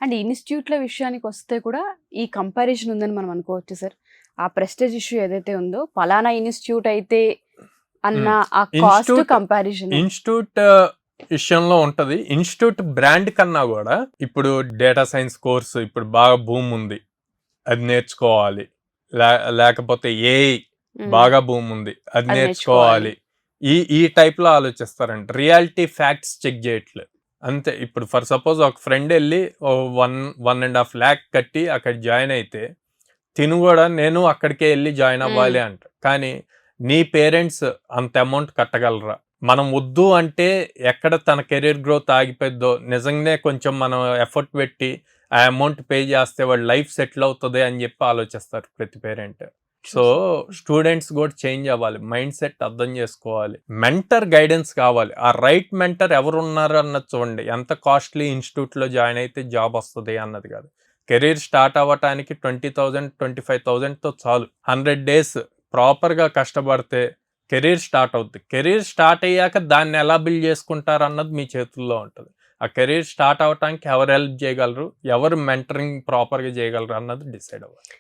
And ఇన్‌స్టిట్యూట్‌ల విషయానికి వస్తే కూడా ఈ కంపారిజన్ ఉందని మనం అనుకోవచ్చు సార్. ఆ ప్రెస్టీజ్ ఇష్యూ ఏదైతే ఉందో పలానా ఇన్‌స్టిట్యూట్ అయితే అన్న ఆ కాస్ట్ ఇన్స్టిట్యూట్ కంపారిజన్. ఇన్స్టిట్యూట్ విషయంలో ఉంటది. ఇన్స్టిట్యూట్ బ్రాండ్ కన్నా కూడా ఇప్పుడు డేటా సైన్స్ కోర్సు ఇప్పుడు బాగా భూమి ఉంది, అది నేర్చుకోవాలి. లేకపోతే ఏఐ బాగా భూమి ఉంది, అది అది నేర్చుకోవాలి. ఈ టైప్ లో ఆలోచిస్తారంట. రియాలిటీ ఫ్యాక్ట్స్ చెక్ చేయట్లేదు అంతే. ఇప్పుడు ఫర్ సపోజ్ ఒక ఫ్రెండ్ వెళ్ళి 1.5 lakh కట్టి అక్కడ జాయిన్ అయితే తిను కూడా నేను అక్కడికే వెళ్ళి జాయిన్ అవ్వాలి అంట. కానీ నీ పేరెంట్స్ అంత అమౌంట్ కట్టగలరా? మనం వద్దు అంటే ఎక్కడ తన కెరీర్ గ్రోత్ ఆగిపోద్దో, నిజంగానే కొంచెం మనం ఎఫర్ట్ పెట్టి ఆ అమౌంట్ పే చేస్తే వాడు లైఫ్ సెటిల్ అవుతుంది అని చెప్పి ఆలోచిస్తారు ప్రతి పేరెంట్. సో స్టూడెంట్స్ కూడా చేంజ్ అవ్వాలి, మైండ్ సెట్ అర్థం చేసుకోవాలి, మెంటర్ గైడెన్స్ కావాలి. ఆ రైట్ మెంటర్ ఎవరు ఉన్నారు అన్నది చూడండి. ఎంత కాస్ట్లీ ఇన్స్టిట్యూట్ లో జాయిన్ అయితే జాబ్ వస్తుంది అన్నది కాదు. కెరీర్ స్టార్ట్ అవ్వటానికి 20,000 25,000తో చాలు. 100 days ప్రాపర్గా కష్టపడితే కెరీర్ స్టార్ట్ అవుతుంది. కెరీర్ స్టార్ట్ అయ్యాక దాన్ని ఎలా బిల్డ్ చేసుకుంటారు అన్నది మీ చేతుల్లో ఉంటుంది. ఆ కెరీర్ స్టార్ట్ అవడానికి ఎవరు హెల్ప్ చేయగలరు, ఎవరు మెంటరింగ్ ప్రాపర్గా చేయగలరు అన్నది డిసైడ్ అవ్వాలి.